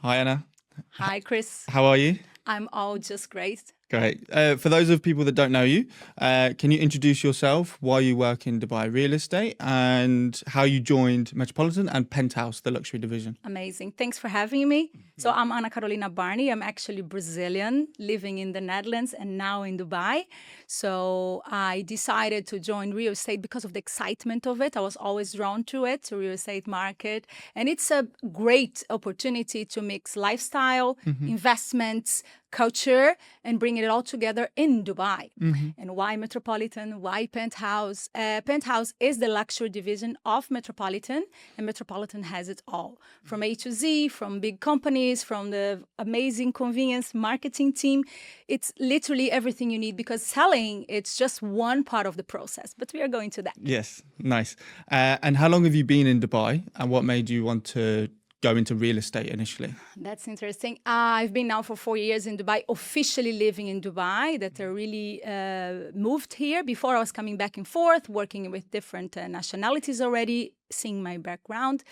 Hi, Anna. Hi, Chris. How are you? I'm all just great. Great. For those of people that don't know you, can you introduce yourself, why you work in Dubai real estate, and how you joined Metropolitan and Penthouse, the luxury division? Amazing. Thanks for having me. So I'm Anna Barni. I'm actually Brazilian, living in the Netherlands and now in Dubai. So I decided to join real estate because of the excitement of it. I was always drawn to it, to real estate market. And it's a great opportunity to mix lifestyle, investments, culture, and bring it all together in Dubai. And why Metropolitan? Why Penthouse? Penthouse is the luxury division of Metropolitan, and Metropolitan has it all. From A to Z, from big companies, from the amazing convenience marketing team. It's literally everything you need, because selling, it's just one part of the process. But we are going to that. Yes, nice. And how long have you been in Dubai, and what made you want to go into real estate initially? That's interesting. I've been now for 4 years in Dubai, officially living in Dubai, that I really moved here. Before I was coming back and forth, working with different nationalities already, seeing my background.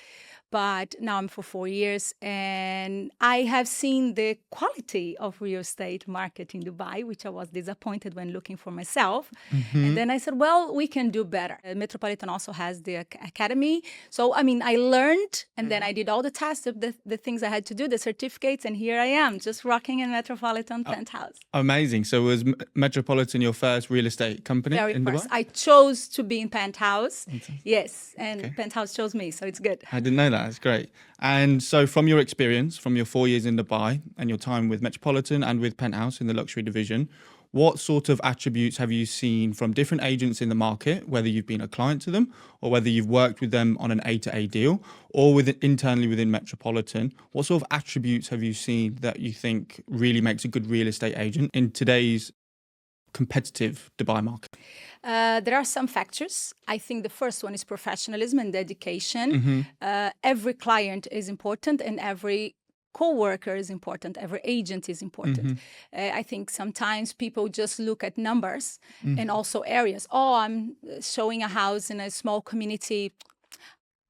But now I'm for 4 years, and I have seen the quality of real estate market in Dubai, which I was disappointed when looking for myself. And then I said, well, we can do better. Metropolitan also has the academy. So, I mean, I learned, and then I did all the tests of the things I had to do, the certificates, and here I am, just rocking in Metropolitan Penthouse. Amazing. So was Metropolitan your first real estate company in First. Dubai? I chose to be in Penthouse. Yes, and Penthouse chose me, so it's good. I didn't know that. That's great. And so from your experience, from your 4 years in Dubai and your time with Metropolitan and with Penthouse in the luxury division, what sort of attributes have you seen from different agents in the market, whether you've been a client to them or whether you've worked with them on an A-to-A deal or internally within Metropolitan? What sort of attributes have you seen that you think really makes a good real estate agent in today's competitive Dubai market? There are some factors. I think the first one is professionalism and dedication. Every client is important, and every co-worker is important. Every agent is important. I think sometimes people just look at numbers and also areas. Oh, I'm showing a house in a small community.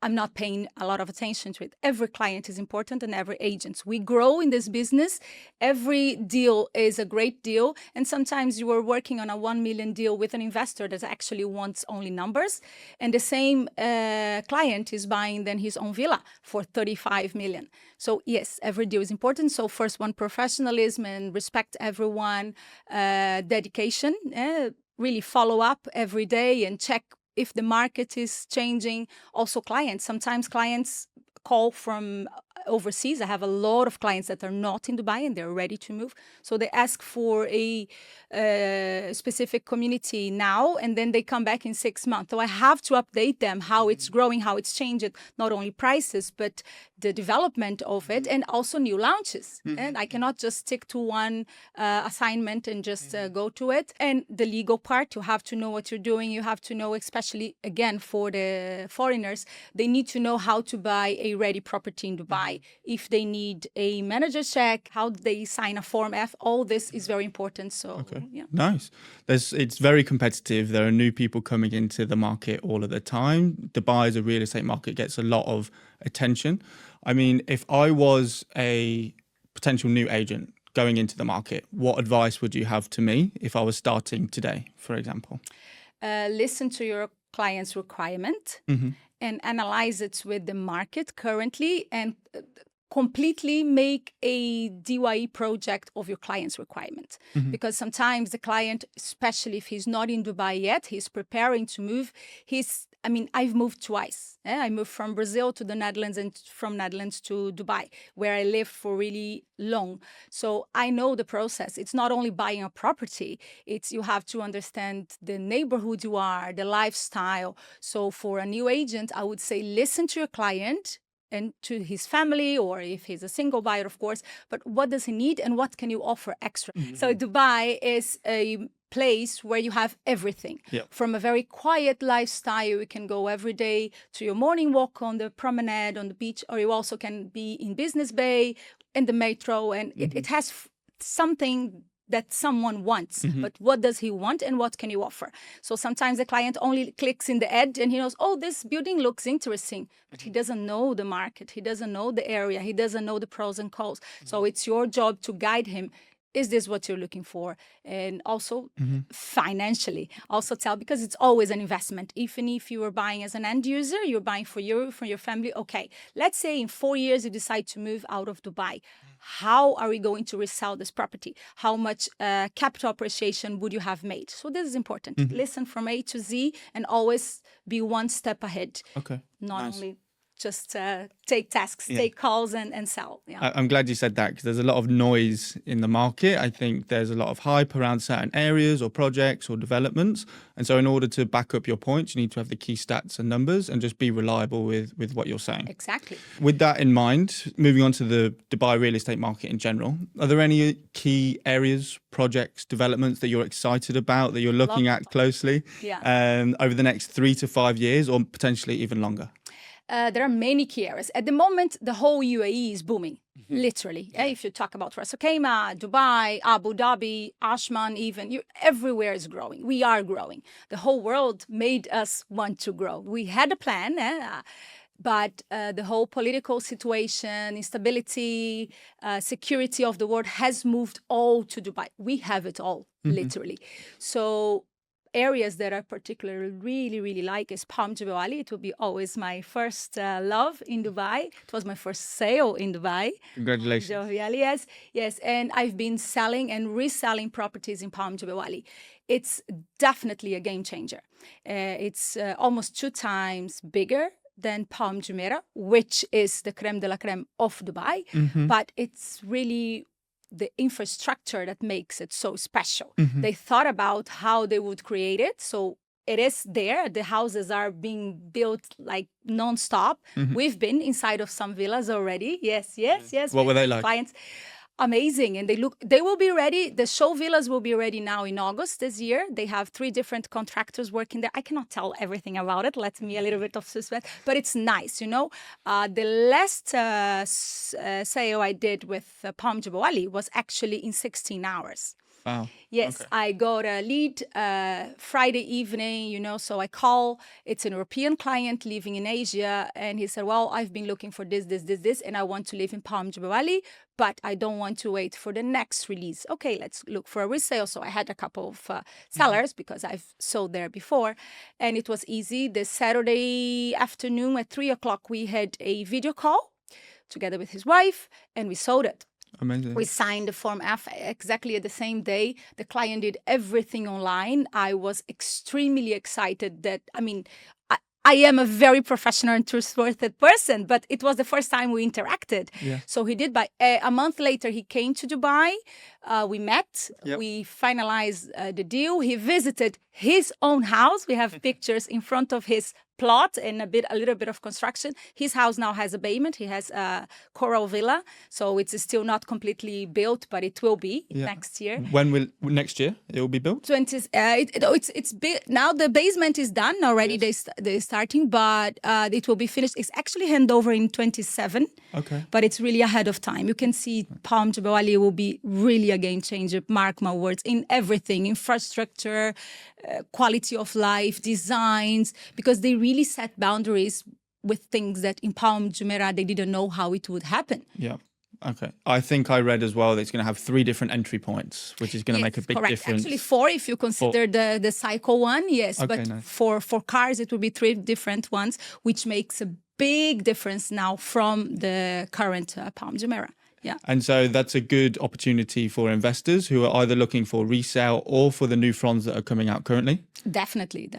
I'm not paying a lot of attention to it. Every client is important, and every agent. We grow in this business. Every deal is a great deal. And sometimes you are working on a 1 million deal with an investor that actually wants only numbers. And the same client is buying then his own villa for 35 million. So yes, every deal is important. So first one, professionalism and respect everyone, dedication, really follow up every day and check if the market is changing. Also clients, sometimes clients call from overseas. I have a lot of clients that are not in Dubai and they're ready to move. So they ask for a specific community now, and then they come back in 6 months. So I have to update them how it's growing, how it's changed, not only prices, but the development of it, and also new launches. And I cannot just stick to one assignment and just go to it. And the legal part, you have to know what you're doing. You have to know, especially again for the foreigners, they need to know how to buy a ready property in Dubai. If they need a manager check, how they sign a Form F, all this is very important. So, yeah. Nice. It's very competitive. There are new people coming into the market all of the time. Dubai as a real estate market gets a lot of attention. I mean, if I was a potential new agent going into the market, what advice would you have to me if I was starting today, for example? Listen to your client's requirement and analyze it with the market currently, and completely make a DYE project of your client's requirement. Because sometimes the client, especially if he's not in Dubai yet, he's preparing to move, I've moved twice. I moved from Brazil to the Netherlands and from Netherlands to Dubai, where I lived for really long. So I know the process. It's not only buying a property, you have to understand the neighborhood you are, the lifestyle. So for a new agent, I would say listen to your client and to his family, or if he's a single buyer, of course, but what does he need and what can you offer extra? So Dubai is a place where you have everything. From a very quiet lifestyle, you can go every day to your morning walk on the promenade, on the beach, or you also can be in Business Bay, in the metro, and it has something that someone wants, but what does he want and what can you offer? So sometimes the client only clicks in the ad and he knows, oh, this building looks interesting, but he doesn't know the market, he doesn't know the area, he doesn't know the pros and cons. So it's your job to guide him. Is this what you're looking for? And also financially, also tell, because it's always an investment. Even if you are buying as an end user, you're buying for you, for your family. Okay, let's say in 4 years you decide to move out of Dubai. How are we going to resell this property? How much capital appreciation would you have made? So this is important. Listen from A to Z and always be one step ahead. Okay. Not Nice. only just take tasks, take calls and sell. Yeah. I'm glad you said that, because there's a lot of noise in the market. I think there's a lot of hype around certain areas or projects or developments. And so in order to back up your points, you need to have the key stats and numbers and just be reliable with what you're saying. Exactly. With that in mind, moving on to the Dubai real estate market in general, are there any key areas, projects, developments that you're excited about, that you're looking at closely over the next 3 to 5 years or potentially even longer? There are many key areas. At the moment, the whole UAE is booming, literally. If you talk about Ras Al Khaimah, Dubai, Abu Dhabi, Ashman even, everywhere is growing. We are growing. The whole world made us want to grow. We had a plan, but the whole political situation, instability, security of the world has moved all to Dubai. We have it all, literally. So areas that I particularly really like is Palm Jebel Ali. It will be always my first love in Dubai. It was my first sale in Dubai. Congratulations. Jebel Ali, yes. And I've been selling and reselling properties in Palm Jebel Ali. It's definitely a game changer. It's almost 2 times bigger than Palm Jumeirah, which is the creme de la creme of Dubai. But it's really the infrastructure that makes it so special. They thought about how they would create it. So it is there. The houses are being built like nonstop. We've been inside of some villas already. Yes. What were they like? Clients. Amazing. And they will be ready. The show villas will be ready now in August this year. They have 3 different contractors working there. I cannot tell everything about it. Let me a little bit of suspense, but it's nice, you know. The last sale I did with Palm Jebel Ali was actually in 16 hours. Wow. Yes, okay. I got a lead Friday evening, you know, so I call. It's an European client living in Asia. And he said, well, I've been looking for this, and I want to live in Palm Jebel Ali, but I don't want to wait for the next release. Okay, let's look for a resale. So I had a couple of sellers because I've sold there before. And it was easy. The Saturday afternoon at 3 o'clock, we had a video call together with his wife, and we sold it. Amazing. We signed the Form F exactly at the same day. The client did everything online. I was extremely excited that, I am a very professional and trustworthy person, but it was the first time we interacted. Yeah. So he did. By a month later, he came to Dubai. We met. Yep. We finalized the deal. He visited his own house. We have pictures in front of his plot and a little bit of construction. His house now has a basement. He has a coral villa, so it's still not completely built, but it will be next year. When will next year it will be built? It's now. The basement is done already. Yes. They're starting, but it will be finished. It's actually handover in 27. Okay, but it's really ahead of time. You can see Palm Jebel Ali will be really a game changer. Mark my words, in everything, infrastructure, quality of life, designs, because they really set boundaries with things that in Palm Jumeirah they didn't know how it would happen. Yeah. Okay. I think I read as well that it's going to have 3 different entry points, which is going to make a big difference. Actually 4 if you consider the cycle one. Yes, okay, but nice. for cars it will be 3 different ones, which makes a big difference now from the current Palm Jumeirah. Yeah. And so that's a good opportunity for investors who are either looking for resale or for the new fronts that are coming out currently. Definitely.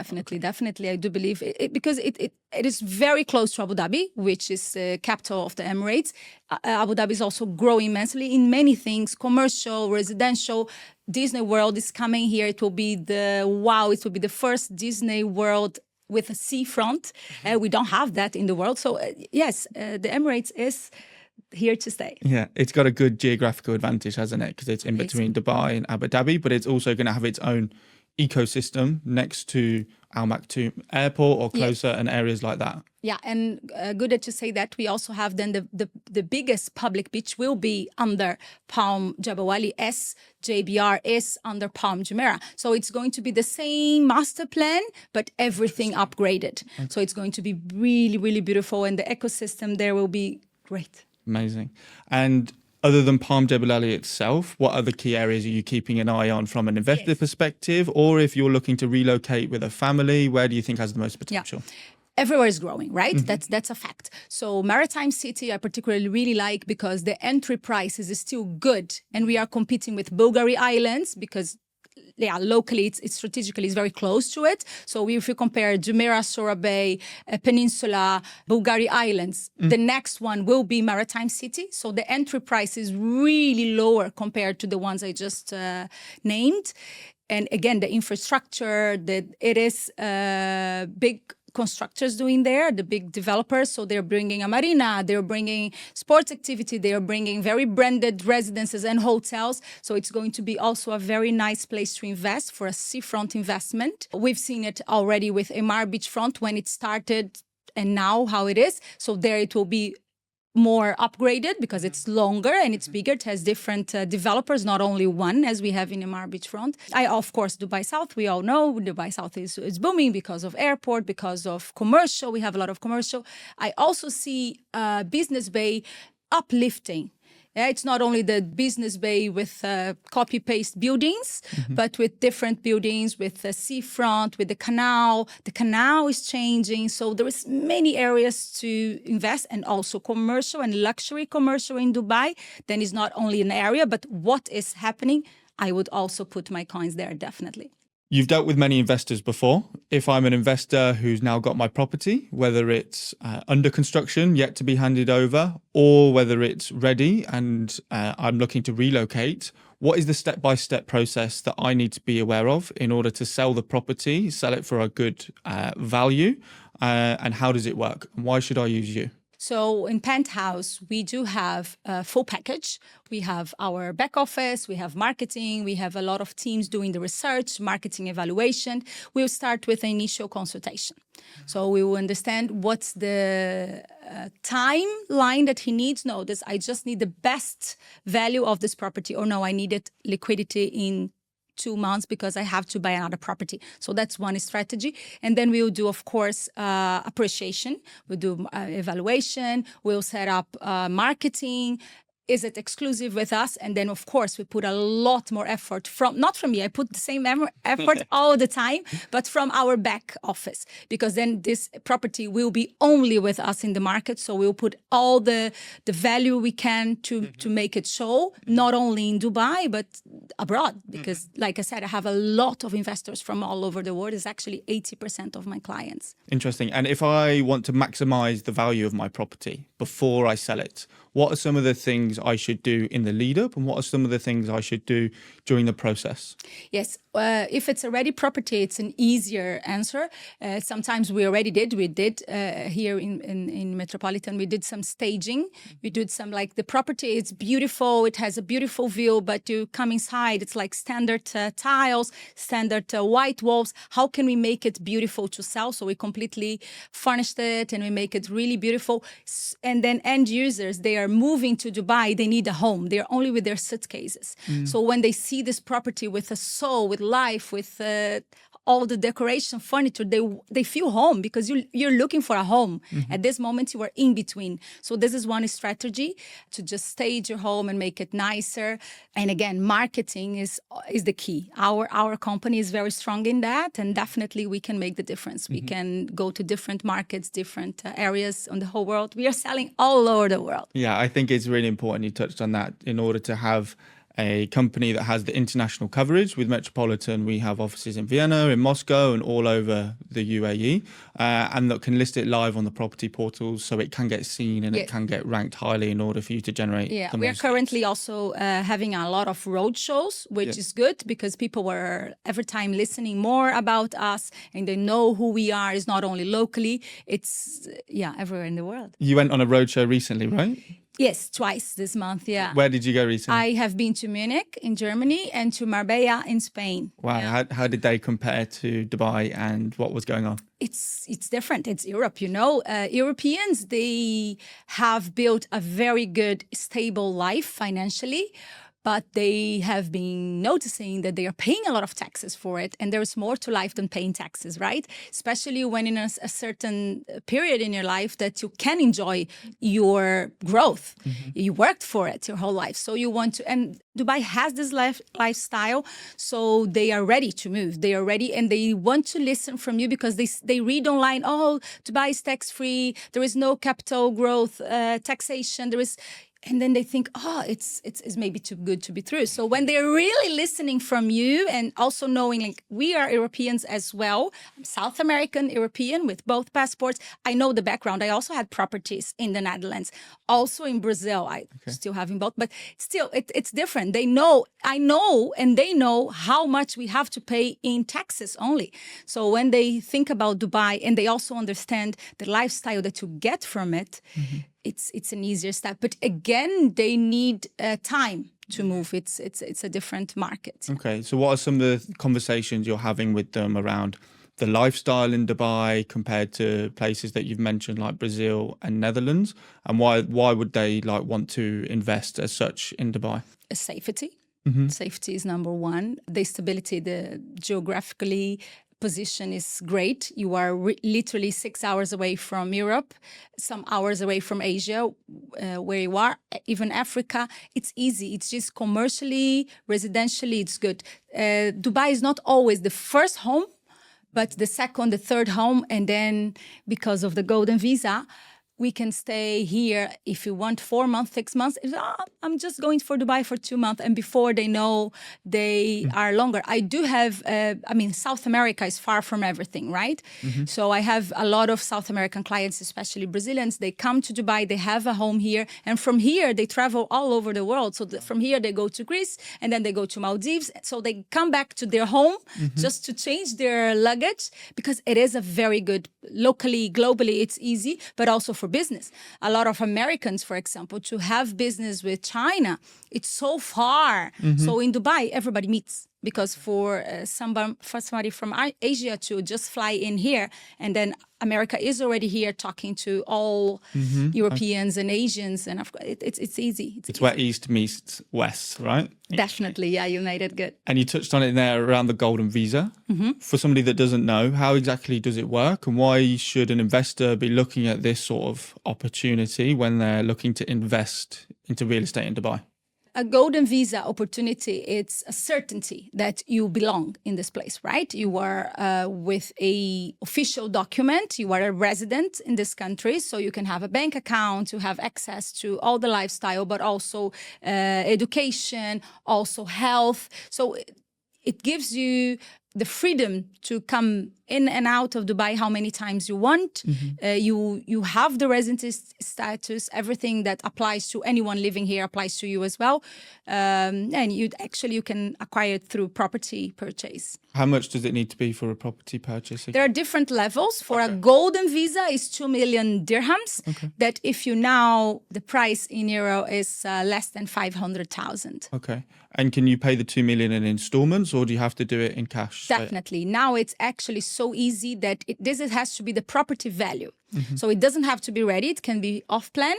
I do believe it because it is very close to Abu Dhabi, which is the capital of the Emirates. Abu Dhabi is also growing immensely in many things, commercial, residential. Disney World is coming here. It will be the first Disney World with a seafront. We don't have that in the world. So yes, the Emirates is here to stay. Yeah, it's got a good geographical advantage, hasn't it? Because it's in between Dubai and Abu Dhabi, but it's also going to have its own ecosystem next to Al Maktoum Airport or closer and areas like that. Yeah, and good that you say that. We also have then the biggest public beach will be under Palm Jebel Ali, as JBR is under Palm Jumeirah. So it's going to be the same master plan, but everything upgraded. Okay. So it's going to be really, really beautiful, and the ecosystem there will be great. Amazing. And other than Palm Jebel Ali itself, what other key areas are you keeping an eye on from an investor perspective? Or if you're looking to relocate with a family, where do you think has the most potential? Yeah. Everywhere is growing, right? Mm-hmm. That's a fact. So Maritime City, I particularly really like because the entry price is still good. And we are competing with Bulgari Islands because locally, it's strategically it's very close to it. So if you compare Jumeirah, Sora Bay, Peninsula, Bulgari Islands, the next one will be Maritime City. So the entry price is really lower compared to the ones I just named. And again, the infrastructure, it is big constructors doing there, the big developers. So they're bringing a marina, they're bringing sports activity, they're bringing very branded residences and hotels. So it's going to be also a very nice place to invest for a seafront investment. We've seen it already with Emaar Beachfront when it started and now how it is. So there it will be more upgraded because it's longer and it's bigger. It has different developers, not only one as we have in Emaar Beachfront. Of course, Dubai South, we all know Dubai South is booming because of airport, because of commercial. We have a lot of commercial. I also see Business Bay uplifting. Yeah, it's not only the Business Bay with copy-paste buildings, but with different buildings, with the seafront, with the canal. The canal is changing. So there is many areas to invest, and also commercial and luxury commercial in Dubai. Then it's not only an area, but what is happening. I would also put my coins there, definitely. You've dealt with many investors before. If I'm an investor who's now got my property, whether it's under construction, yet to be handed over, or whether it's ready and I'm looking to relocate, what is the step-by-step process that I need to be aware of in order to sell the property, sell it for a good value, and how does it work? And why should I use you? So in Penthouse, we do have a full package. We have our back office, we have marketing, we have a lot of teams doing the research, marketing evaluation. We'll start with an initial consultation. So we will understand what's the timeline that he needs. No, I just need the best value of this property, or no, I needed liquidity in 2 months because I have to buy another property. So that's one strategy. And then we'll do, of course, appreciation. We'll do evaluation. We'll set up marketing. Is it exclusive with us? And then, of course, we put a lot more effort not from me, I put the same effort all the time, but from our back office, because then this property will be only with us in the market. So we'll put all the value we can to make it show, not only in Dubai, but abroad. Because like I said, I have a lot of investors from all over the world. It's actually 80% of my clients. Interesting. And if I want to maximize the value of my property before I sell it, what are some of the things I should do in the lead up, and what are some of the things I should do during the process? Yes, if it's a ready property, it's an easier answer. Sometimes we already did. We did here in Metropolitan, we did some staging. We did some, like, the property is beautiful. It has a beautiful view, but you come inside, it's like standard tiles, standard white walls. How can we make it beautiful to sell? So we completely furnished it and we make it really beautiful. And then end users, they are moving to Dubai, they need a home. They're only with their suitcases. So when they see this property with a soul, with life, with all the decoration, furniture, they feel home, because you're looking for a home. At this moment, you are in between. So this is one strategy, to just stage your home and make it nicer. And again, marketing is the key. Our company is very strong in that, and definitely we can make the difference. We can go to different markets, different areas on the whole world. We are selling all over the world. Yeah, I think it's really important you touched on that. In order to have a company that has the international coverage with Metropolitan, we have offices in Vienna, in Moscow, and all over the UAE, and that can list it live on the property portals, so it can get seen and it can get ranked highly in order for you to generate. Yeah, we are currently also having a lot of road shows, which is good, because people were every time listening more about us, and they know who we are. It's not only locally, it's everywhere in the world. You went on a road show recently, right? Yes, twice this month. Yeah. Where did you go recently? I have been to Munich in Germany and to Marbella in Spain. Wow. Yeah. How did they compare to Dubai and what was going on? It's different. It's Europe, you know. Europeans, they have built a very good, stable life financially, but they have been noticing that they are paying a lot of taxes for it. And there's more to life than paying taxes, right? Especially when in a certain period in your life that you can enjoy your growth. You worked for it your whole life. So you want to, and Dubai has this lifestyle. So they are ready to move. They are ready and they want to listen from you because they read online, oh, Dubai is tax-free. There is no capital growth taxation. And then they think, oh, it's maybe too good to be true. So when they're really listening from you and also knowing like we are Europeans as well, I'm South American European with both passports. I know the background. I also had properties in the Netherlands, also in Brazil. I still have in both, but still it's different. I know, and they know how much we have to pay in taxes only. So when they think about Dubai and they also understand the lifestyle that you get from it, it's an easier step. But again, they need time to move. It's a different market. Okay. So what are some of the conversations you're having with them around the lifestyle in Dubai compared to places that you've mentioned like Brazil and Netherlands? And why would they like want to invest as such in Dubai? Safety. Safety is number one. The stability, the geographically position is great. You are literally 6 hours away from Europe, some hours away from Asia, where you are, even Africa. It's easy. It's just commercially, residentially, it's good. Dubai is not always the first home, but the second, the third home. And then because of the golden visa, we can stay here if you want 4 months, 6 months. I'm just going for Dubai for 2 months. And before they know, they are longer. I do have, South America is far from everything, right? So I have a lot of South American clients, especially Brazilians. They come to Dubai, they have a home here. And from here, they travel all over the world. So from here, they go to Greece and then they go to Maldives. So they come back to their home just to change their luggage because it is a very good, locally, globally, it's easy, but also for business. A lot of Americans, for example, to have business with China, it's so far. So in Dubai, everybody meets because for somebody from Asia to just fly in here and then America is already here talking to all Europeans and Asians, and of course, it's easy. It's where East meets West, right? Definitely, yeah, you made it good. And you touched on it there around the golden visa. For somebody that doesn't know, how exactly does it work and why should an investor be looking at this sort of opportunity when they're looking to invest into real estate in Dubai? A golden visa opportunity, it's a certainty that you belong in this place, right? You are with a official document, you are a resident in this country, so you can have a bank account, you have access to all the lifestyle, but also education, also health. So it gives you the freedom to come in and out of Dubai how many times you want. You have the resident status. Everything that applies to anyone living here applies to you as well. And you can acquire it through property purchase. How much does it need to be for a property purchase? There are different levels. For a golden visa is 2 million dirhams. That if you now, the price in euro is less than 500,000. Okay. And can you pay the 2 million in installments or do you have to do it in cash? Definitely. Now it's actually so easy that it has to be the property value. So it doesn't have to be ready. It can be off plan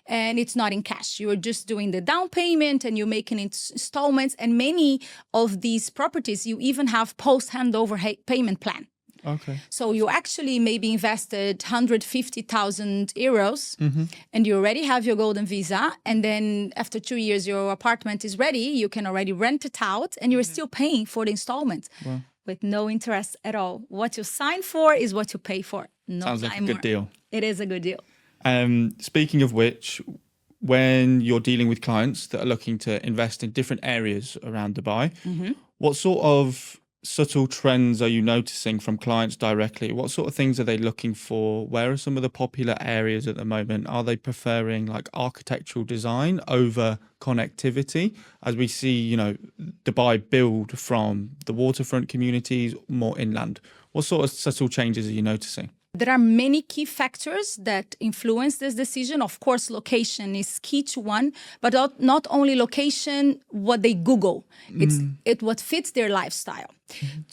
and it's not in cash. You are just doing the down payment and you're making installments. And many of these properties, you even have post handover payment plan. Okay. So you actually maybe invested 150,000 euros and you already have your golden visa. And then after 2 years, your apartment is ready. You can already rent it out and you're still paying for the installment. Wow. With no interest at all. What you sign for is what you pay for. No Sounds like a good deal. It is a good deal. Speaking of which, when you're dealing with clients that are looking to invest in different areas around Dubai, what sort of subtle trends are you noticing from clients directly? What sort of things are they looking for? Where are some of the popular areas at the moment? Are they preferring like architectural design over connectivity? As we see, Dubai build from the waterfront communities more inland. What sort of subtle changes are you noticing? There are many key factors that influence this decision. Of course, location is key to one, but not only location, what they Google. It's what fits their lifestyle.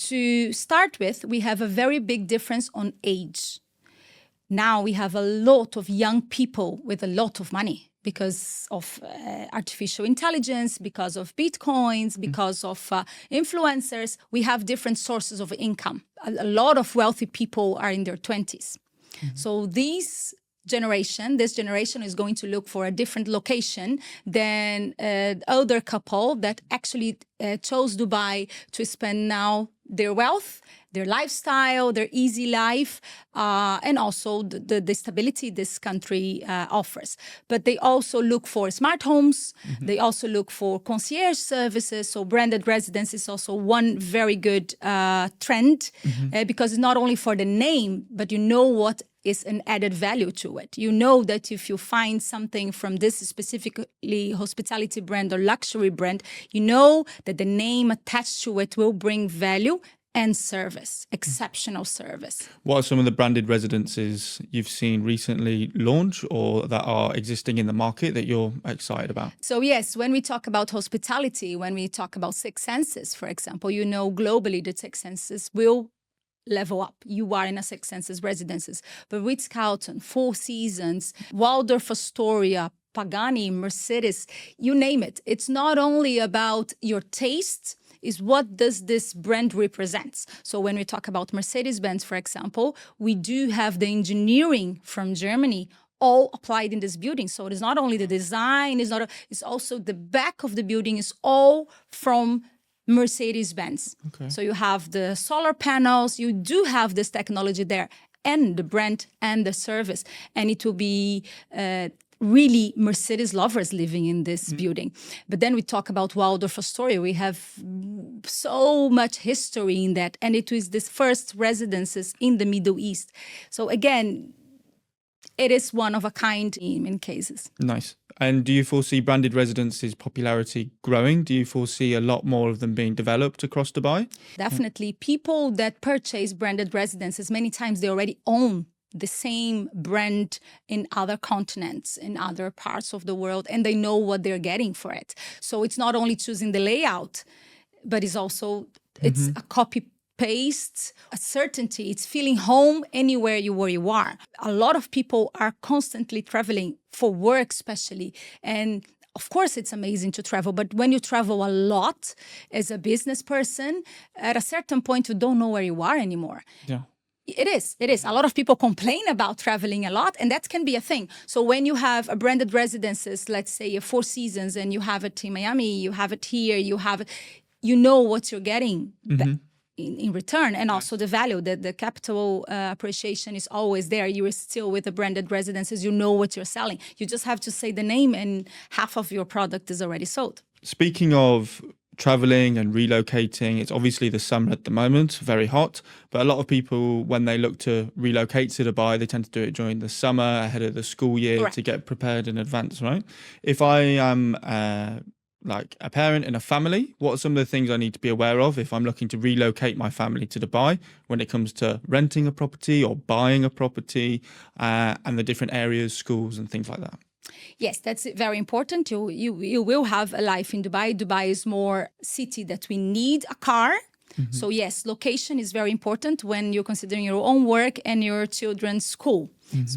To start with, we have a very big difference on age. Now we have a lot of young people with a lot of money because of artificial intelligence, because of Bitcoins, because of influencers. We have different sources of income. A lot of wealthy people are in their 20s. So this generation is going to look for a different location than older couple that actually chose Dubai to spend now their wealth, their lifestyle, their easy life, and also the stability this country offers. But they also look for smart homes. They also look for concierge services. So branded residence is also one very good trend because it's not only for the name, but you know what is an added value to it. You know that if you find something from this specifically hospitality brand or luxury brand, you know that the name attached to it will bring value and service, exceptional service. What are some of the branded residences you've seen recently launch or that are existing in the market that you're excited about? So yes, when we talk about hospitality, when we talk about Six Senses, for example, you know globally the Six Senses will level up. You are in a Six Senses residences. But Ritz-Carlton, Four Seasons, Waldorf Astoria, Pagani, Mercedes, you name it. It's not only about your taste, is what does this brand represents. So when we talk about Mercedes-Benz, for example, we do have the engineering from Germany all applied in this building. So it is not only the design, it's also the back of the building is all from Mercedes-Benz. Okay. So you have the solar panels, you do have this technology there, and the brand and the service. And it will be really Mercedes lovers living in this building. But then we talk about Waldorf Astoria. We have so much history in that. And it was this first residences in the Middle East. So again, it is one of a kind in cases. Nice. And do you foresee branded residences' popularity growing? Do you foresee a lot more of them being developed across Dubai? Definitely. People that purchase branded residences, many times they already own the same brand in other continents, in other parts of the world, and they know what they're getting for it. So it's not only choosing the layout, but it's also, it's a copy-paste, a certainty. It's feeling home anywhere where you are. A lot of people are constantly traveling for work, especially, and of course, it's amazing to travel, but when you travel a lot as a business person, at a certain point, you don't know where you are anymore. Yeah. It is. A lot of people complain about traveling a lot, and that can be a thing. So when you have a branded residences, let's say a Four Seasons, and you have it in Miami, you have it here, you know what you're getting in return, and also the value, that the capital appreciation is always there. You are still with the branded residences, you know what you're selling. You just have to say the name, and half of your product is already sold. Speaking of traveling and relocating, it's obviously the summer at the moment, very hot, but a lot of people, when they look to relocate to Dubai, they tend to do it during the summer ahead of the school year to get prepared in advance, right? If I am like a parent in a family, what are some of the things I need to be aware of if I'm looking to relocate my family to Dubai when it comes to renting a property or buying a property and the different areas, schools and things like that? Yes, that's very important. You will have a life in Dubai. Dubai is more city that we need a car. So yes, location is very important when you're considering your own work and your children's school.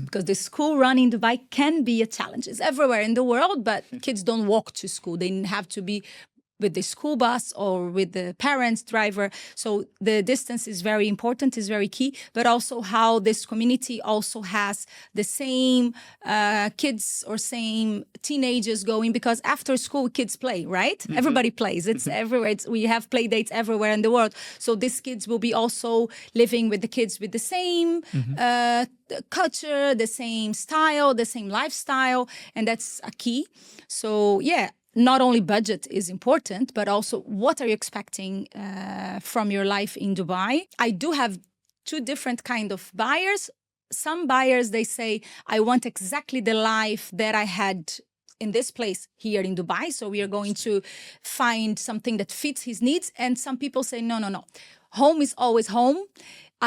Because the school run in Dubai can be a challenge. It's everywhere in the world, but kids don't walk to school. They have to be with the school bus or with the parents driver. So the distance is very important, is very key, but also how this community also has the same kids or same teenagers going, because after school kids play, right? Everybody plays. It's everywhere. We have play dates everywhere in the world. So these kids will be also living with the kids with the same culture, the same style, the same lifestyle, and that's a key. So yeah, not only budget is important, but also what are you expecting from your life in Dubai? I do have two different kind of buyers. Some buyers, they say, I want exactly the life that I had in this place here in Dubai. So we are going to find something that fits his needs. And some people say, no. Home is always home.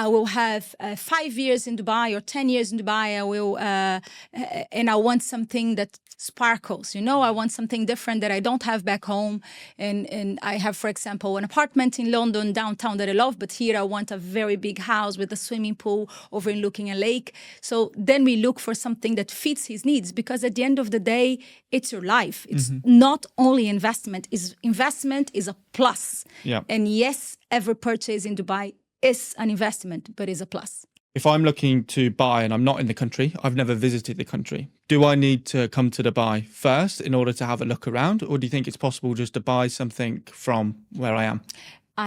I will have 5 years in Dubai or 10 years in Dubai. I will, and I want something that sparkles. I want something different that I don't have back home. And I have, for example, an apartment in London downtown that I love, but here I want a very big house with a swimming pool overlooking a lake. So then we look for something that fits his needs, because at the end of the day, it's your life. It's not only investment. Investment is a plus. Yeah. And yes, every purchase in Dubai is an investment, but is a plus. If I'm looking to buy and I'm not in the country, I've never visited the country, do I need to come to Dubai first in order to have a look around? Or do you think it's possible just to buy something from where I am?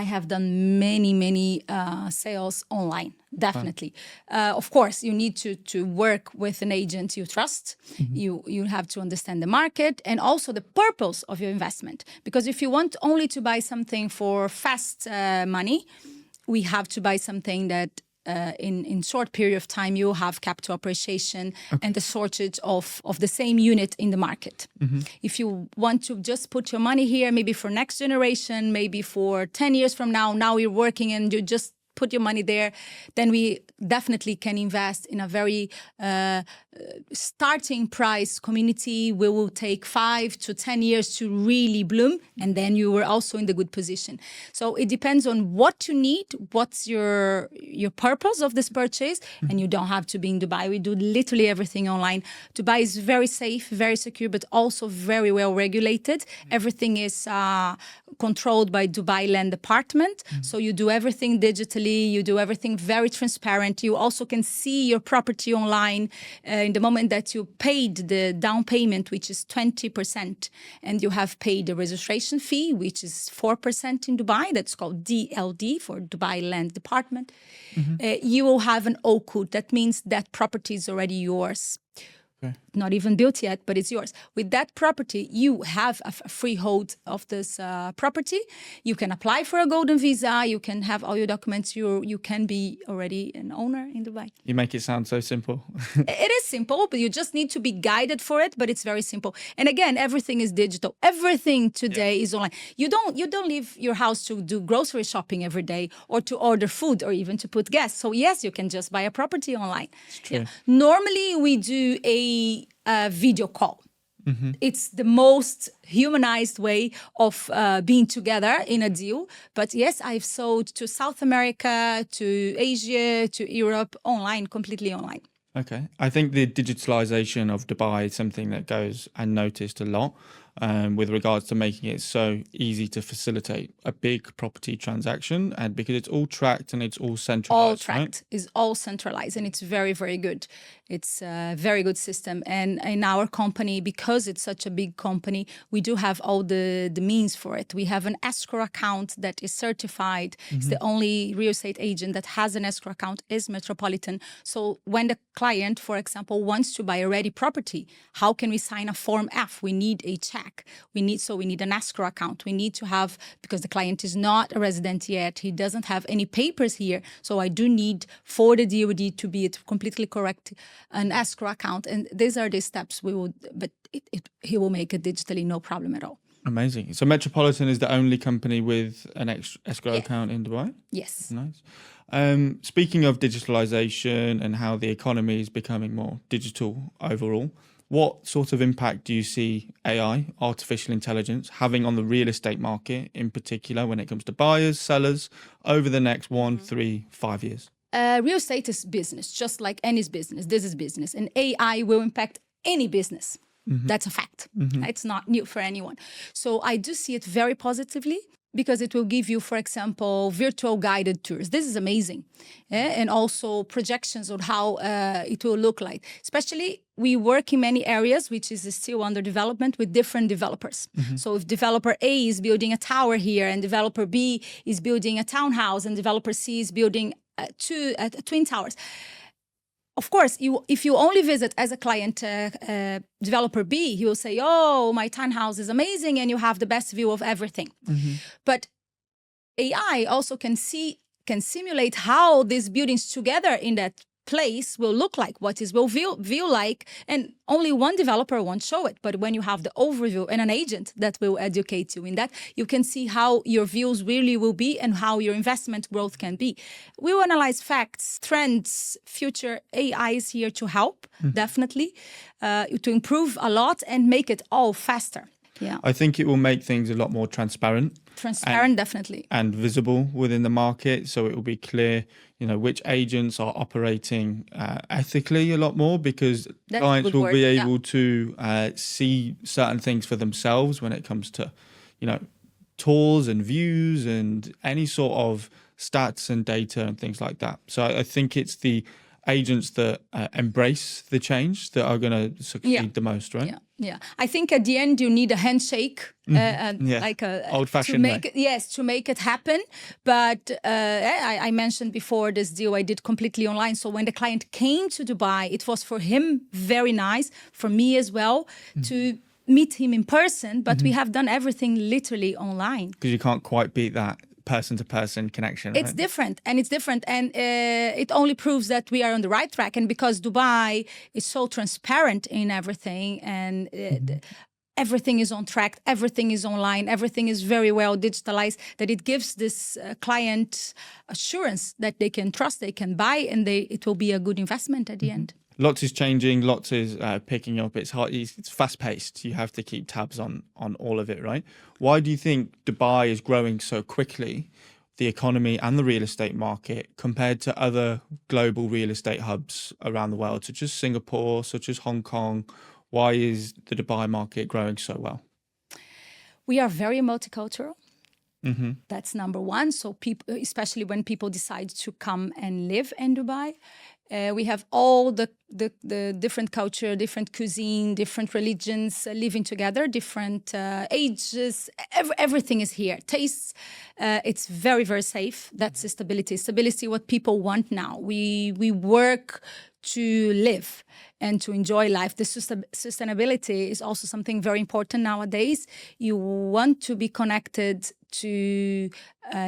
I have done many sales online, definitely. Of course, you need to work with an agent you trust. You have to understand the market and also the purpose of your investment. Because if you want only to buy something for fast money, we have to buy something that in short period of time you have capital appreciation and the shortage of the same unit in the market. If you want to just put your money here, maybe for next generation, maybe for 10 years from now you're working and you just put your money there, then we definitely can invest in a very starting price community. We will take 5 to 10 years to really bloom, and then you are also in the good position. So it depends on what you need, what's your purpose of this purchase, and you don't have to be in Dubai. We do literally everything online. Dubai is very safe, very secure, but also very well regulated. Everything is controlled by Dubai Land Department. So you do everything digitally. You do everything very transparent. You also can see your property online in the moment that you paid the down payment, which is 20%, and you have paid the registration fee, which is 4% in Dubai. That's called DLD for Dubai Land Department. You will have an O code. That means that property is already yours. Okay. Not even built yet, but it's yours. With that property, you have a freehold of this property. You can apply for a golden visa. You can have all your documents. You can be already an owner in Dubai. You make it sound so simple. It is simple, but you just need to be guided for it. But it's very simple. And again, everything is digital. Everything today is online. You don't leave your house to do grocery shopping every day or to order food or even to put gas. So yes, you can just buy a property online. It's true. Normally, we do a video call. It's the most humanized way of being together in a deal. But yes, I've sold to South America, to Asia, to Europe, online, completely online. Okay. I think the digitalization of Dubai is something that goes unnoticed a lot with regards to making it so easy to facilitate a big property transaction, and because it's all tracked and it's all centralized. All tracked, right? Is all centralized, and it's very, very good. It's a very good system. And in our company, because it's such a big company, we do have all the means for it. We have an escrow account that is certified. It's the only real estate agent that has an escrow account is Metropolitan. So when the client, for example, wants to buy a ready property, how can we sign a Form F? We need a check. We need an escrow account. We need to have, because the client is not a resident yet, he doesn't have any papers here. So I do need for the DOD to be completely correct an escrow account. And these are the steps we would, but he will make it digitally, no problem at all. Amazing. So Metropolitan is the only company with an escrow account in Dubai? Yes. Nice. Speaking of digitalization and how the economy is becoming more digital overall, what sort of impact do you see AI, artificial intelligence, having on the real estate market in particular when it comes to buyers, sellers, over the next 1, 3, 5 years? Real estate is business, just like any business. This is business. And AI will impact any business. That's a fact. It's not new for anyone. So I do see it very positively, because it will give you, for example, virtual guided tours. This is amazing. And also projections on how it will look like. Especially, we work in many areas, which is still under development with different developers. So if developer A is building a tower here, and developer B is building a townhouse, and developer C is building twin towers, of course, if you only visit as a client developer B, he will say, oh, my townhouse is amazing and you have the best view of everything. But AI also can simulate how these buildings together in that place will look like, what is will view like, and only one developer won't show it. But when you have the overview and an agent that will educate you in that, you can see how your views really will be and how your investment growth can be. We will analyze facts, trends, future. AI is here to help, definitely, to improve a lot and make it all faster. Yeah, I think it will make things a lot more transparent. Definitely. And visible within the market. So it will be clear, which agents are operating ethically a lot more, because clients will be able to see certain things for themselves when it comes to, tours and views and any sort of stats and data and things like that. So I think it's the agents that embrace the change that are going to succeed the most, right? Yeah. I think at the end you need a handshake, like a old-fashioned to make it happen. But I mentioned before this deal I did completely online. So when the client came to Dubai, it was for him very nice, for me as well, to meet him in person. But we have done everything literally online. Because you can't quite beat that person-to-person connection. It's different, and it only proves that we are on the right track. And because Dubai is so transparent in everything, and everything is on track, everything is online, everything is very well digitalized, that it gives this client assurance that they can trust, they can buy, and it will be a good investment at the end. Lots is changing, lots is picking up. It's hard, it's fast-paced. You have to keep tabs on all of it, right? Why do you think Dubai is growing so quickly, the economy and the real estate market, compared to other global real estate hubs around the world, such as Singapore, such as Hong Kong? Why is the Dubai market growing so well? We are very multicultural. That's number one. So people, especially when people decide to come and live in Dubai, we have all the different culture, different cuisine, different religions living together, different ages. Everything is here. Tastes. It's very, very safe. That's the stability. Stability, what people want now. We work to live and to enjoy life. The sustainability is also something very important nowadays. You want to be connected to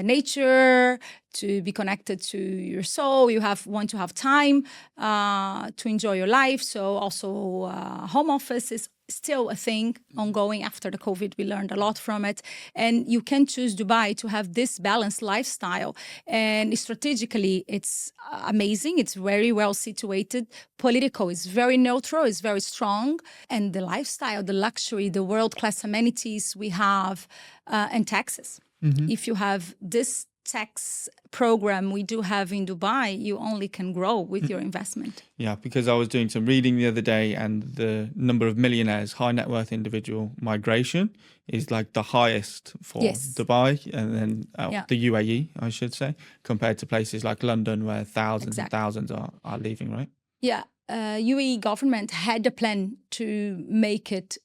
nature, to be connected to your soul. You want to have time to enjoy your life. So also home office is still a thing ongoing after the COVID. We learned a lot from it. And you can choose Dubai to have this balanced lifestyle. And strategically, it's amazing. It's very well situated. Political is very neutral, it's very strong. And the lifestyle, the luxury, the world-class amenities we have, and taxes. If you have this tax program we do have in Dubai, you only can grow with your investment. Yeah, because I was doing some reading the other day, and the number of millionaires, high net worth individual migration is like the highest for Dubai, and then the UAE, I should say, compared to places like London where thousands and thousands are leaving, right? Yeah, UAE government had a plan to make it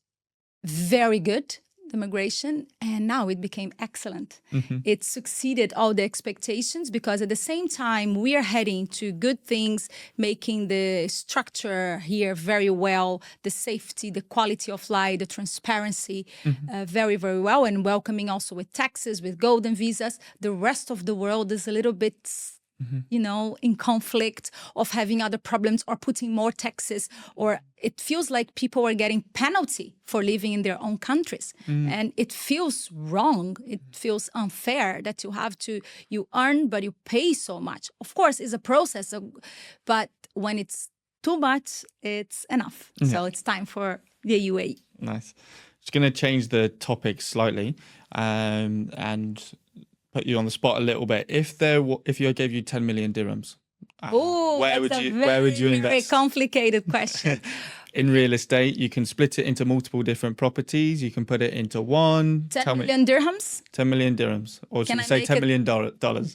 very good, the migration, and now it became excellent. It succeeded all the expectations, because at the same time we are heading to good things, making the structure here very well, the safety, the quality of life, the transparency very, very well, and welcoming also with taxes, with golden visas. The rest of the world is a little bit in conflict of having other problems or putting more taxes, or it feels like people are getting penalty for living in their own countries. And it feels wrong. It feels unfair that you earn, but you pay so much. Of course, it's a process, but when it's too much, it's enough. So it's time for the UAE. Nice. Just going to change the topic slightly and put you on the spot a little bit. If I gave you 10 million dirhams, where would you invest? Very complicated question. In real estate, you can split it into multiple different properties. You can put it into one. 10 million dirhams? 10 million dirhams. Or should we say $10 million?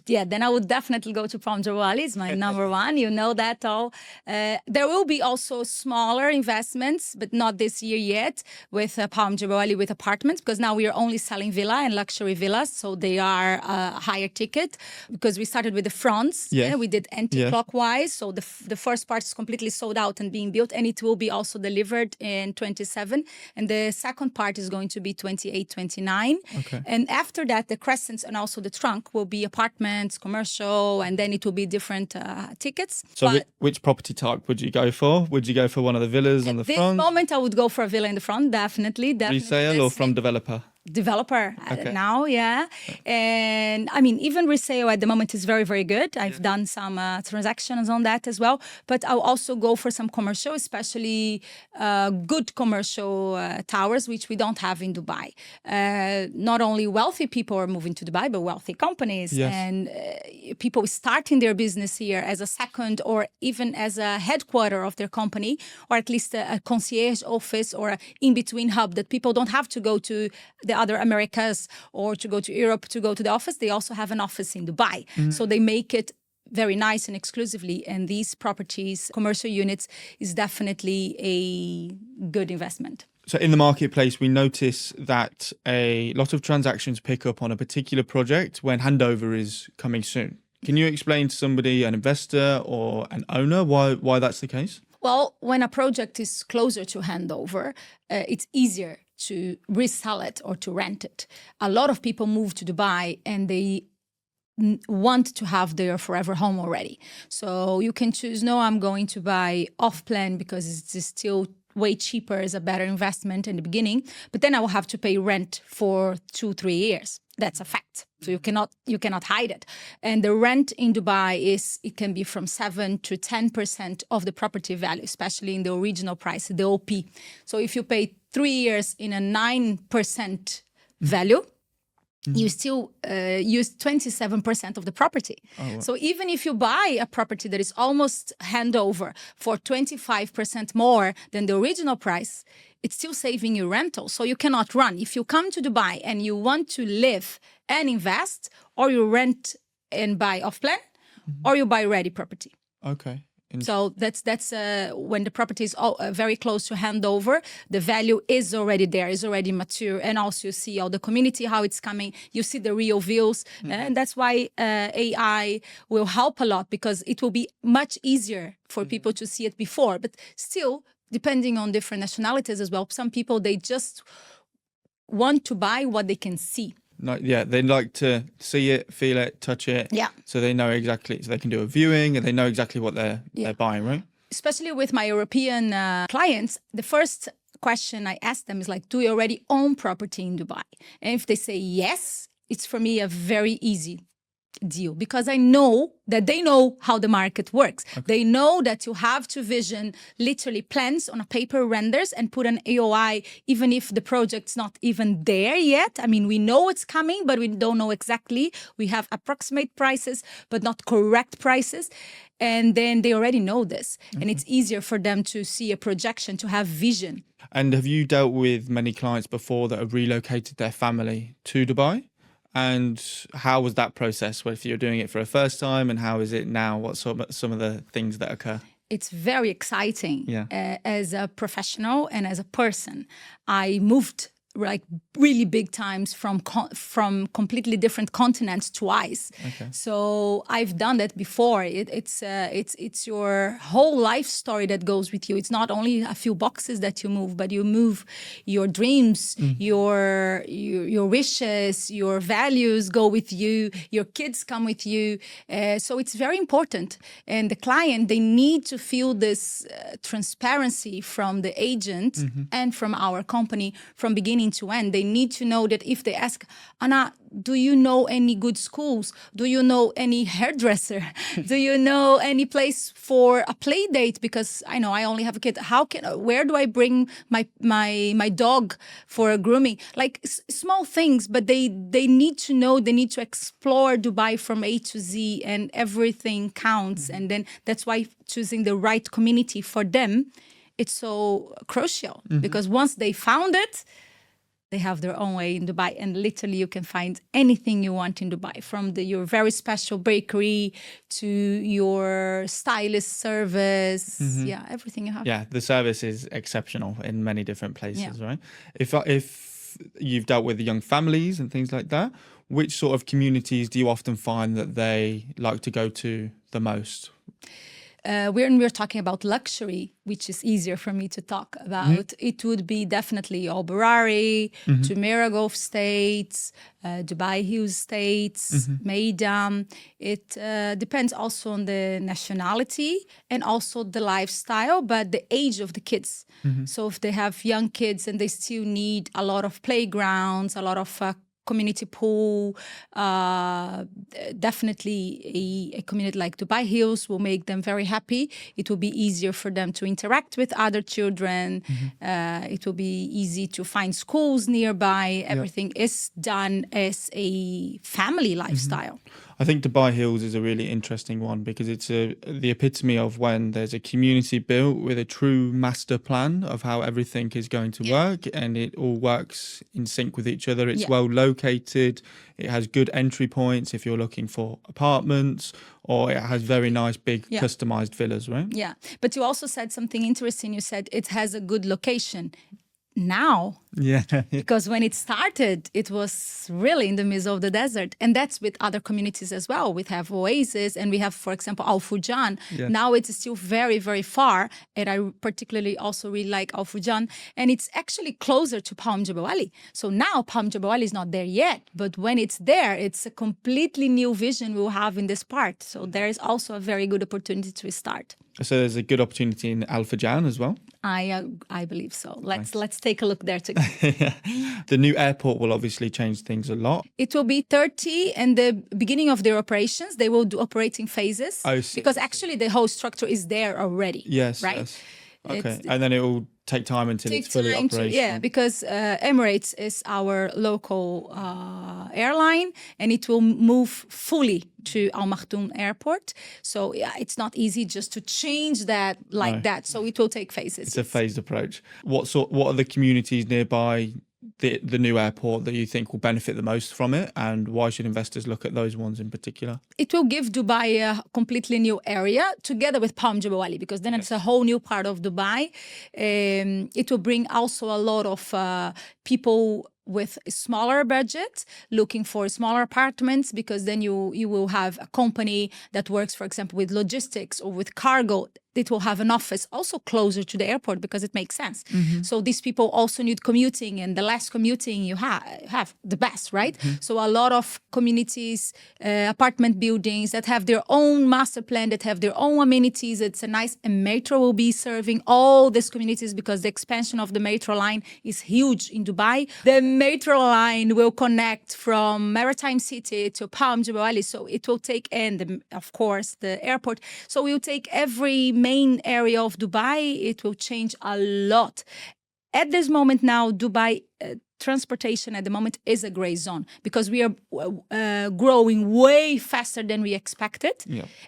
Yeah, then I would definitely go to Palm Jebel Ali. It's my number one. You know that all. There will be also smaller investments, but not this year yet, with Palm Jebel Ali with apartments, because now we are only selling villa and luxury villas. So they are a higher ticket, because we started with the fronts. Yeah. We did anti-clockwise. So the first part is completely sold out and being built, and it will be also also delivered in 27. And the second part is going to be 28, 29. Okay. And after that, the crescents and also the trunk will be apartments, commercial, and then it will be different tickets. So But which property type would you go for? Would you go for one of the villas on the at this front? moment, I would go for a villa in the front, definitely. Resale or from developer? Developer Okay. now, yeah. And I mean, even resale at the moment is very, very good. I've done some transactions on that as well. But I'll also go for some commercial, especially good commercial towers, which we don't have in Dubai. Not only wealthy people are moving to Dubai, but wealthy companies Yes. and people starting their business here as a second or even as a headquarter of their company, or at least a concierge office or an in-between hub that people don't have to go to the other Americas or to go to Europe to go to the office. They also have an office in Dubai. So they make it very nice and exclusively. And these properties, commercial units, is definitely a good investment. So in the marketplace, we notice that a lot of transactions pick up on a particular project when handover is coming soon. Can you explain to somebody, an investor or an owner, why that's the case? Well, when a project is closer to handover, it's easier to resell it or to rent it. A lot of people move to Dubai and they want to have their forever home already. So you can choose, no, I'm going to buy off plan because it's still way cheaper, is a better investment in the beginning, but then I will have to pay rent for 2-3 years. That's a fact. So you cannot hide it. And the rent in Dubai it can be from 7 to 10% of the property value, especially in the original price, the OP. So if you pay 3 years in a 9% value, you still use 27% of the property. Oh, wow. So even if you buy a property that is almost handover for 25% more than the original price, it's still saving you rental. So you cannot run. If you come to Dubai and you want to live and invest, or you rent and buy off plan, or you buy ready property. Okay. So that's when the property is very close to handover, the value is already there, is already mature, and also you see all the community, how it's coming. You see the real views, and that's why AI will help a lot, because it will be much easier for people to see it before. But still, depending on different nationalities as well, some people, they just want to buy what they can see. No, yeah, they like to see it, feel it, touch it. Yeah. So they know exactly, so they can do a viewing and they know exactly what they're buying, right? Especially with my European clients, the first question I ask them is like, do you already own property in Dubai? And if they say yes, it's for me a very easy deal, because I know that they know how the market works. Okay. They know that you have to vision literally plans on a paper, renders, and put an AOI, even if the project's not even there yet. I mean, we know it's coming, but we don't know exactly. We have approximate prices, but not correct prices. And then they already know this. Okay. And it's easier for them to see a projection, to have vision. And have you dealt with many clients before that have relocated their family to Dubai? And how was that process? Well, if you're doing it for a first time, and how is it now? What some of the things that occur? It's very exciting. Yeah. As a professional and as a person, I moved like really big times from completely different continents twice. Okay. So I've done that before. It's your whole life story that goes with you. It's not only a few boxes that you move, but you move your dreams, your wishes, your values go with you, your kids come with you. So it's very important. And the client, they need to feel this transparency from the agent and from our company from beginning to end. They need to know that if they ask, Anna, do you know any good schools? Do you know any hairdresser? Do you know any place for a play date? Because I know I only have a kid. Where do I bring my dog for a grooming? Like small things, but they need to know, they need to explore Dubai from A to Z, and everything counts. And then that's why choosing the right community for them, it's so crucial, because once they found it, they have their own way in Dubai, and literally you can find anything you want in Dubai, from your very special bakery to your stylist service. Yeah, everything you have. Yeah, the service is exceptional in many different places, right? If you've dealt with young families and things like that, which sort of communities do you often find that they like to go to the most? when we're talking about luxury, which is easier for me to talk about, it would be definitely Al Barari, Jumeirah Gulf States, Dubai Hills States, Meidam. It depends also on the nationality and also the lifestyle, but the age of the kids. So if they have young kids and they still need a lot of playgrounds, a lot of community pool, definitely a community like Dubai Hills will make them very happy. It will be easier for them to interact with other children. It will be easy to find schools nearby. Everything is done as a family lifestyle. I think Dubai Hills is a really interesting one because it's the epitome of when there's a community built with a true master plan of how everything is going to work, and it all works in sync with each other. It's well located. It has good entry points if you're looking for apartments, or it has very nice big customized villas, right? Yeah. But you also said something interesting. You said it has a good location. Now, because when it started, it was really in the middle of the desert, and that's with other communities as well. We have Oasis, and we have, for example, Al Fujan. Now it's still very, very far, and I particularly also really like Al Fujan, and it's actually closer to Palm Jebel Ali. So now Palm Jebel Ali is not there yet, but when it's there, it's a completely new vision we'll have in this part. So there is also a very good opportunity to start. So there's a good opportunity in Al Fujan as well. I believe so. Let's take a look there together. The new airport will obviously change things a lot. It will be 30, and the beginning of their operations, they will do operating phases. Because actually the whole structure is there already. Yes. Right? Yes. Okay. And then it will take time until it's fully operational. Because Emirates is our local airline, and it will move fully to Al Maktoum Airport. So it's not easy just to change that that. So it will take phases. It's a phased approach. What are the communities nearby the new airport that you think will benefit the most from it, and why should investors look at those ones in particular? It will give Dubai a completely new area together with Palm Jebel Ali, because then it's a whole new part of Dubai. It will bring also a lot of people with a smaller budget looking for smaller apartments, because then you will have a company that works, for example, with logistics or with cargo. It will have an office also closer to the airport because it makes sense. So these people also need commuting, and the less commuting you have, the best, right? So a lot of communities, apartment buildings that have their own master plan, that have their own amenities. It's a nice, and metro will be serving all these communities because the expansion of the metro line is huge in Dubai. The metro line will connect from Maritime City to Palm Jebel Ali. So it will take, and of course, the airport. So we will take every main area of Dubai. It will change a lot. At this moment now, Dubai transportation at the moment is a gray zone because we are growing way faster than we expected.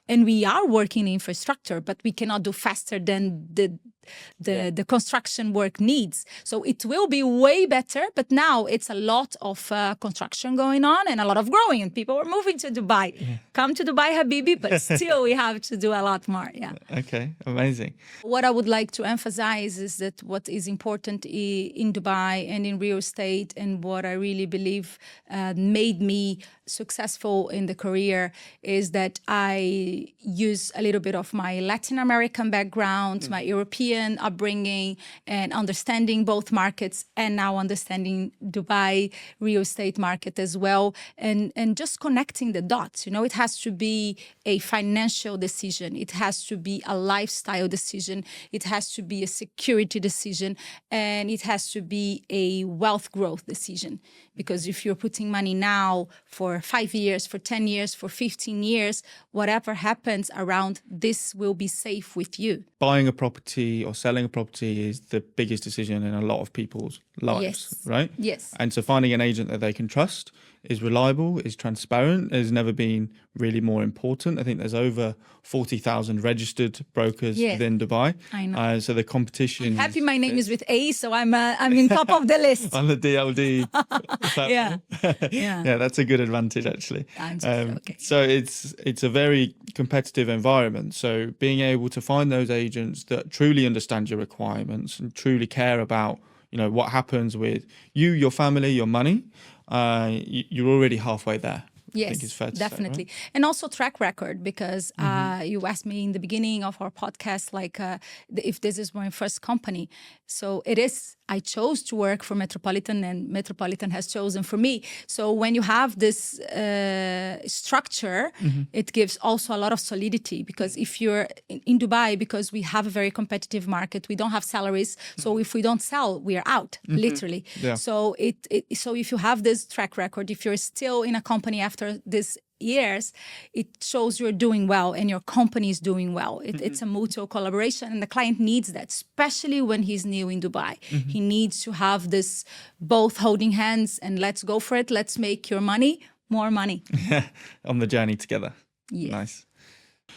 And we are working in infrastructure, but we cannot do faster than the construction work needs. So it will be way better, but now it's a lot of construction going on and a lot of growing, and people are moving to Dubai. Come to Dubai, Habibi, but still we have to do a lot more. Okay, amazing. What I would like to emphasize is that what is important in Dubai and in real estate, and what I really believe made me successful in the career, is that I use a little bit of my Latin American background, my European upbringing, and understanding both markets, and now understanding Dubai real estate market as well, and just connecting the dots. It has to be a financial decision, it has to be a lifestyle decision, it has to be a security decision, and it has to be a wealth growth decision. Because if you're putting money now for 5 years, for 10 years, for 15 years, whatever happens around this will be safe with you. Buying a property or selling a property is the biggest decision in a lot of people's lives, right? Yes. And so finding an agent that they can trust, is reliable, is transparent, has never been really more important. I think there's over 40,000 registered brokers within Dubai. I know. So the competition. I'm happy my name is with A, so I'm in top of the list. On the DLD. Yeah, that's a good advantage actually. Okay. So it's a very competitive environment. So being able to find those agents that truly understand your requirements and truly care about what happens with you, your family, your money, you're already halfway there. I think it's fair to definitely. say, right? And also track record, because you asked me in the beginning of our podcast, like if this is my first company. So it is, I chose to work for Metropolitan, and Metropolitan has chosen for me. So when you have this structure, it gives also a lot of solidity, because if you're in Dubai, because we have a very competitive market, we don't have salaries. So if we don't sell, we are out, literally. Yeah. So if you have this track record, if you're still in a company after this years, it shows you're doing well and your company is doing well. It's a mutual collaboration, and the client needs that, especially when he's new in Dubai. He needs to have this both holding hands and let's go for it. Let's make your money, more money. On the journey together. Yes. Nice.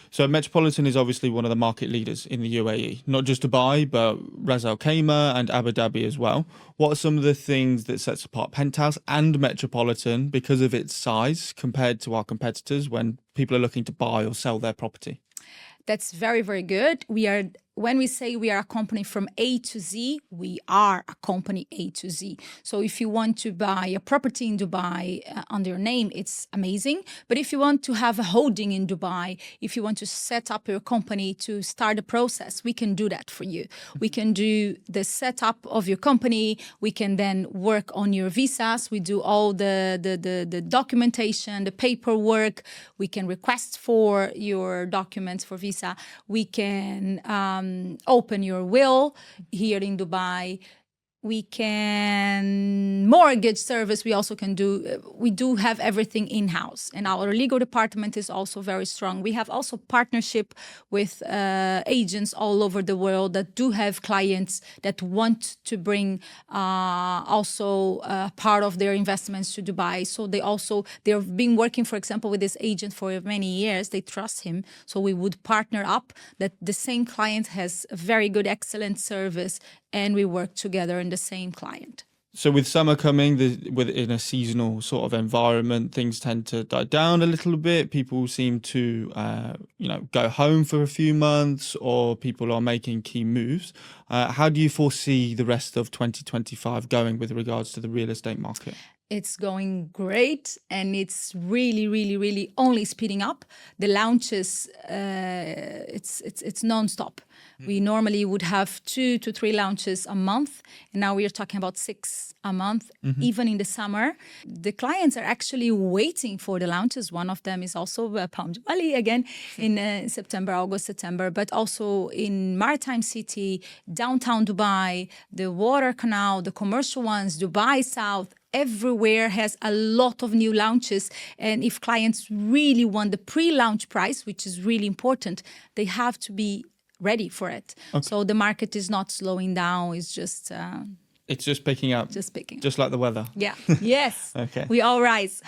So Metropolitan is obviously one of the market leaders in the UAE, not just Dubai, but Ras Al Khaimah and Abu Dhabi as well. What are some of the things that sets apart Penthouse and Metropolitan because of its size compared to our competitors when people are looking to buy or sell their property? That's very, very good. When we say we are a company from A to Z, we are a company A to Z. So if you want to buy a property in Dubai under your name, it's amazing. But if you want to have a holding in Dubai, if you want to set up your company to start a process, we can do that for you. We can do the setup of your company. We can then work on your visas. We do all the documentation, the paperwork. We can request for your documents for visa. We can open your will here in Dubai. We can mortgage service. We also can do. We do have everything in-house, and our legal department is also very strong. We have also partnership with agents all over the world that do have clients that want to bring also part of their investments to Dubai. So they've been working, for example, with this agent for many years. They trust him, so we would partner up that the same client has a very good, excellent service, and we work together in the same client. So with summer coming, in a seasonal sort of environment, things tend to die down a little bit. People seem to, go home for a few months, or people are making key moves. How do you foresee the rest of 2025 going with regards to the real estate market? It's going great, and it's really, really, really only speeding up. The launches, it's nonstop. We normally would have 2 to 3 launches a month, and now we are talking about 6 a month, even in the summer. The clients are actually waiting for the launches. One of them is also Palm Jubilee again in September, August, September, but also in Maritime City, downtown Dubai, the Water Canal, the commercial ones, Dubai South. Everywhere has a lot of new launches, and if clients really want the pre-launch price, which is really important, they have to be ready for it. Okay. So the market is not slowing down. It's just it's just picking up. Just like the weather. Yeah. Yes. Okay. We all rise.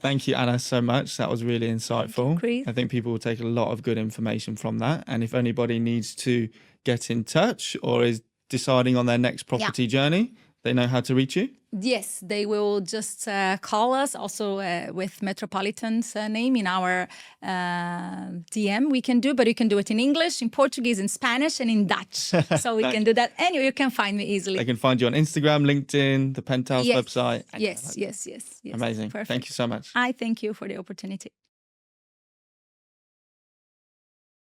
Thank you, Anna, so much. That was really insightful. Chris. I think people will take a lot of good information from that. And if anybody needs to get in touch or is deciding on their next property journey, they know how to reach you? Yes, they will just call us, also with Metropolitan's name in our DM. We can do, but you can do it in English, in Portuguese, in Spanish, and in Dutch. So we can do that. Anyway, you can find me easily. They can find you on Instagram, LinkedIn, the Penthouse website. Yes. Amazing. Perfect. Thank you so much. I thank you for the opportunity.